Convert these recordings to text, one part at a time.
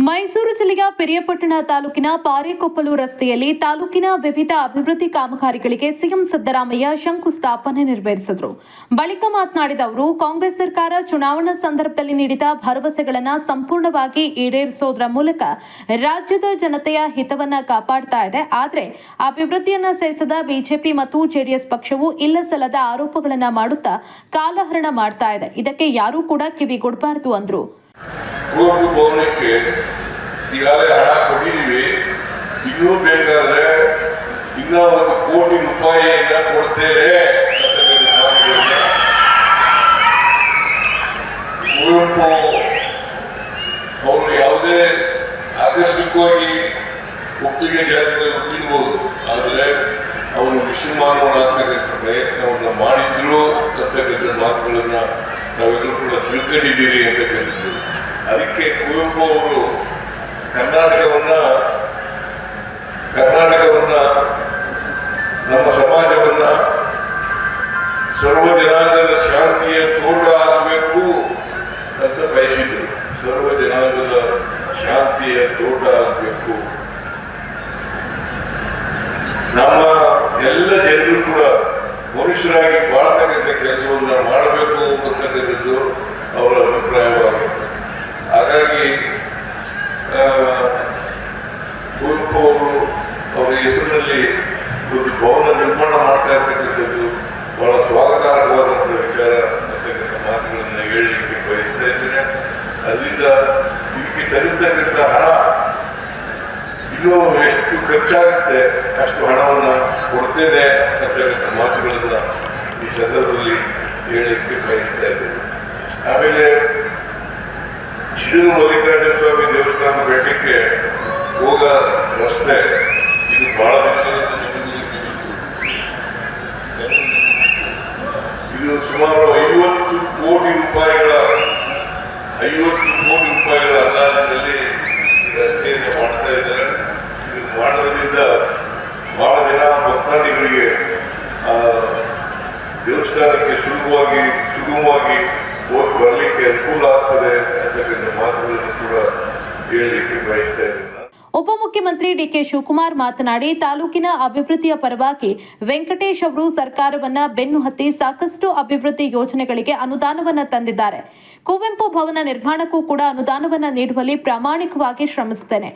ಮೈಸೂರು ಜಿಲ್ಲೆಯ ಪಿರಿಯಾಪಟ್ಟಣ ತಾಲೂಕಿನ ಪಾರೇಕೊಪ್ಪಲು ರಸ್ತೆಯಲ್ಲಿ ತಾಲೂಕಿನ ವಿವಿಧ ಅಭಿವೃದ್ಧಿ ಕಾಮಗಾರಿಗಳಿಗೆ ಸಿಎಂ ಸಿದ್ದರಾಮಯ್ಯ ಶಂಕುಸ್ಥಾಪನೆ ನೆರವೇರಿಸಿದರು. ಬಳಿಕ ಮಾತನಾಡಿದ ಅವರು, ಕಾಂಗ್ರೆಸ್ ಸರ್ಕಾರ ಚುನಾವಣಾ ಸಂದರ್ಭದಲ್ಲಿ ನೀಡಿದ ಭರವಸೆಗಳನ್ನು ಸಂಪೂರ್ಣವಾಗಿ ಈಡೇರಿಸುವುದರ ಮೂಲಕ ರಾಜ್ಯದ ಜನತೆಯ ಹಿತವನ್ನ ಕಾಪಾಡ್ತಾ ಇದೆ. ಆದರೆ ಅಭಿವೃದ್ಧಿಯನ್ನ ಸಹಿಸದ ಬಿಜೆಪಿ ಮತ್ತು ಜೆಡಿಎಸ್ ಪಕ್ಷವು ಇಲ್ಲಸಲ್ಲದ ಆರೋಪಗಳನ್ನ ಮಾಡುತ್ತಾ ಕಾಲಹರಣ ಮಾಡ್ತಾ ಇದೆ. ಇದಕ್ಕೆ ಯಾರೂ ಕೂಡ ಕಿವಿಗೊಡಬಾರದು ಅಂದ್ರು. ಕೋರ್ಟ್ ಭವನಕ್ಕೆ ಈಗಾಗಲೇ ಹಣ ಕೊಟ್ಟಿದ್ದೀವಿ. ಇನ್ನೂ ಬೇಕಾದ್ರೆ ಇನ್ನೂ ₹1 ಕೋಟಿಯನ್ನ ಕೊಡ್ತೇವೆ. ಕುವೆಂಪು ಅವರು ಯಾವುದೇ ಆಕಸ್ಮಿಕವಾಗಿ ಒಪ್ಪಿಗೆ ಜಾತಿಯಲ್ಲಿ ಹುಟ್ಟಿರ್ಬೋದು, ಆದರೆ ಅವರು ವಿಶ್ವಮಾನವರಾಗ್ತಕ್ಕಂಥ ಪ್ರಯತ್ನವನ್ನು ಮಾಡಿದ್ರು ಅಂತಕ್ಕಂಥ ಮಾತುಗಳನ್ನ ನಾವೆಲ್ಲರೂ ಕೂಡ ತಿಳ್ಕೊಂಡಿದ್ದೀರಿ ಅಂತಕ್ಕಂಥದ್ದು. ಅದಕ್ಕೆ ಕುವೆಂಪು ಅವರು ಕರ್ನಾಟಕವನ್ನ ನಮ್ಮ ಸಮಾಜವನ್ನ ಸರ್ವ ಜನಾಂಗದ ಶಾಂತಿಯ ತೋಟ ಆಗಬೇಕು ಅಂತ ಬಯಸಿದ್ರು. ಸರ್ವ ಜನಾಂಗದ ಶಾಂತಿಯ ತೋಟ ಆಗಬೇಕು, ನಮ್ಮ ಎಲ್ಲ ಜನರು ಕೂಡ ಮನುಷ್ಯರಾಗಿ ಬಾಳ್ತಕ್ಕಂಥ ಕೆಲಸವನ್ನ ಮಾಡಬೇಕು ಅಂತಕ್ಕಂಥದ್ದು ಅವರ ಅಭಿಪ್ರಾಯವಾಗಿತ್ತು. ಹಾಗಾಗಿ ಕುವೆಂಪು ಅವರು ಅವರ ಹೆಸರಿನಲ್ಲಿ ಒಂದು ಭವನ ನಿರ್ಮಾಣ ಮಾಡ್ತಾ ಇರ್ತಕ್ಕಂಥದ್ದು ಬಹಳ ಸ್ವಾಗತಾರ್ಹವಾದಂಥ ವಿಚಾರ ಅಂತಕ್ಕಂಥ ಮಾತುಗಳನ್ನು ಹೇಳಲಿಕ್ಕೆ ಬಯಸ್ತಾ ಇದ್ದೇನೆ. ಅಲ್ಲಿಂದ ಇದಕ್ಕೆ ತರತಕ್ಕಂಥ ಹಣ ಇನ್ನೂ ಎಷ್ಟು ಖರ್ಚಾಗುತ್ತೆ ಅಷ್ಟು ಹಣವನ್ನ ಕೊಡ್ತೇನೆ ಅಂತಕ್ಕಂಥ ಮಾತುಗಳನ್ನ ಈ ಸಂದರ್ಭದಲ್ಲಿ ಹೇಳಲಿಕ್ಕೆ ಬಯಸ್ತಾ ಇದ್ದೇನೆ. ಆಮೇಲೆ ಶಿರೂರು ಮಲ್ಲಿಕಾರ್ಜುನ ಸ್ವಾಮಿ ದೇವಸ್ಥಾನ ಬೆಟ್ಟಕ್ಕೆ ಹೋಗ ರಸ್ತೆ ಇದು ಬಹಳ ಇದು ಸುಮಾರು 50 ಕೋಟಿ ರೂಪಾಯಿಗಳ ಅಂದಾಜಿನಲ್ಲಿ ರಸ್ತೆಯನ್ನು ಮಾಡ್ತಾ ಇದ್ದಾರೆ. ಇದು ಮಾಡೋದ್ರಿಂದ ಬಹಳ ಜನ ಭಕ್ತಾದಿಗಳಿಗೆ ದೇವಸ್ಥಾನಕ್ಕೆ ಸುಗಮವಾಗಿ ಹೋಗಿ ಬರಲಿಕ್ಕೆ ಅನುಕೂಲ ಆಗ್ತದೆ ಅಂತಕ್ಕಂಥ ಮಾತುಗಳನ್ನು ಕೂಡ ಹೇಳಲಿಕ್ಕೆ ಬಯಸ್ತಾ ಇದ್ದೇನೆ. ಉಪಮುಖ್ಯಮಂತ್ರಿ ಡಿಕೆ ಶಿವಕುಮಾರ್ ಮಾತನಾಡಿ, ತಾಲೂಕಿನ ಅಭಿವೃದ್ಧಿಯ ಪರವಾಗಿ ವೆಂಕಟೇಶ್ ಅವರು ಸರ್ಕಾರವನ್ನ ಬೆನ್ನು ಹತ್ತಿ ಸಾಕಷ್ಟು ಅಭಿವೃದ್ಧಿ ಯೋಜನೆಗಳಿಗೆ ಅನುದಾನವನ್ನ ತಂದಿದ್ದಾರೆ. ಕುವೆಂಪು ಭವನ ನಿರ್ಮಾಣಕ್ಕೂ ಕೂಡ ಅನುದಾನವನ್ನ ನೀಡುವಲ್ಲಿ ಪ್ರಾಮಾಣಿಕವಾಗಿ ಶ್ರಮಿಸುತ್ತೇನೆ.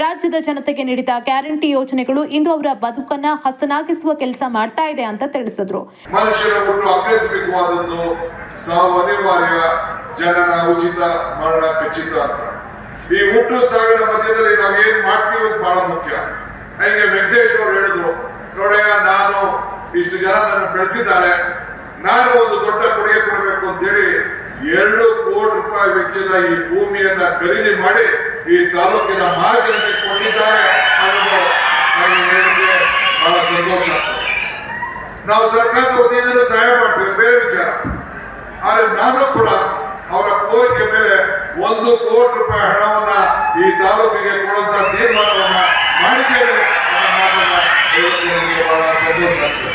ರಾಜ್ಯದ ಜನತೆಗೆ ನೀಡಿದ ಗ್ಯಾರಂಟಿ ಯೋಜನೆಗಳು ಇಂದು ಅವರ ಬದುಕನ್ನ ಹಸನಾಗಿಸುವ ಕೆಲಸ ಮಾಡ್ತಾ ಇದೆ ಅಂತ ತಿಳಿಸಿದ್ರು. ಮನುಷ್ಯರ ಹುಟ್ಟು ಅಭ್ಯಾಸವಾದದ್ದು, ಸಾವು ಅನಿವಾರ್ಯ, ಜನನ ಉಚಿತ, ಮರಣ ಖಚಿತ ಅಂತ. ಈ ಹುಟ್ಟು ಸಾವಿನ ಮಧ್ಯದಲ್ಲಿ ನಾವು ಏನ್ ಮಾಡ್ತೀವಿ ಅಂತ ಬಹಳ ಮುಖ್ಯ. ಹೀಗೆ ವೆಂಕಟೇಶ್ ಅವರು ಹೇಳಿದ್ರು, ನೋಡಯ್ಯ, ನಾನು ಇಷ್ಟು ಜನ ನನ್ನ ಬೆಳೆಸಿದ್ದಾರೆ, ನಾನು ಒಂದು ದೊಡ್ಡ ಕೊಡುಗೆ ಕೊಡಬೇಕು ಅಂತೇಳಿ ₹2 ಕೋಟಿ ವೆಚ್ಚದ ಈ ಭೂಮಿಯನ್ನ ಖರೀದಿ ಮಾಡಿ ಈ ತಾಲೂಕಿನ ಮಹಾಜನತೆಗೆ ಕೊಟ್ಟಿದ್ದಾರೆ ಅನ್ನೋದು ನನಗೆ ಹೇಳಲಿಕ್ಕೆ ಬಹಳ ಸಂತೋಷ ಆಗ್ತದೆ. ನಾವು ಸರ್ಕಾರದ ವತಿಯಿಂದ ಸಹಾಯ ಮಾಡ್ತೇವೆ, ಬೇರೆ ವಿಚಾರ. ಆದ್ರೆ ನಾನು ಕೂಡ ಅವರ ಕೋರಿಕೆ ಮೇಲೆ ₹1 ಕೋಟಿ ಹಣವನ್ನ ಈ ತಾಲೂಕಿಗೆ ಕೊಡುವಂತ ತೀರ್ಮಾನವನ್ನ ಮಾಡಿದ್ದೇವೆ. ಬಹಳ ಸಂತೋಷ ಆಗ್ತದೆ.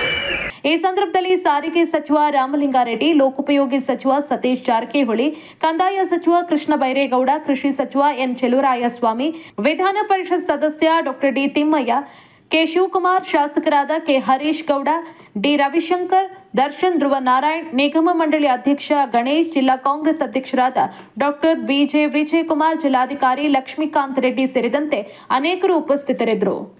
ಈ ಸಂದರ್ಭದಲ್ಲಿ ಸಾರಿಗೆ ಸಚಿವ ರಾಮಲಿಂಗಾರೆಡ್ಡಿ, ಲೋಕೋಪಯೋಗಿ ಸಚಿವ ಸತೀಶ್ ಜಾರಕಿಹೊಳಿ, ಕಂದಾಯ ಸಚಿವ ಕೃಷ್ಣ ಬೈರೇಗೌಡ, ಕೃಷಿ ಸಚಿವ ಎನ್ ಚೆಲುವರಾಯಸ್ವಾಮಿ, ವಿಧಾನ ಪರಿಷತ್ ಸದಸ್ಯ ಡಾ ಡಿ ತಿಮ್ಮಯ್ಯ, ಕೆ ಶಿವಕುಮಾರ್, ಶಾಸಕರಾದ ಕೆ ಹರೀಶ್ ಗೌಡ, ಡಿ ರವಿಶಂಕರ್, ದರ್ಶನ್, ಧ್ರುವ ನಾರಾಯಣ್, ನಿಗಮ ಮಂಡಳಿ ಅಧ್ಯಕ್ಷ ಗಣೇಶ್, ಜಿಲ್ಲಾ ಕಾಂಗ್ರೆಸ್ ಅಧ್ಯಕ್ಷರಾದ ಡಾ ಬಿಜೆ ವಿಜಯಕುಮಾರ್, ಜಿಲ್ಲಾಧಿಕಾರಿ ಲಕ್ಷ್ಮೀಕಾಂತ್ ರೆಡ್ಡಿ ಸೇರಿದಂತೆ ಅನೇಕರು ಉಪಸ್ಥಿತರಿದ್ದರು.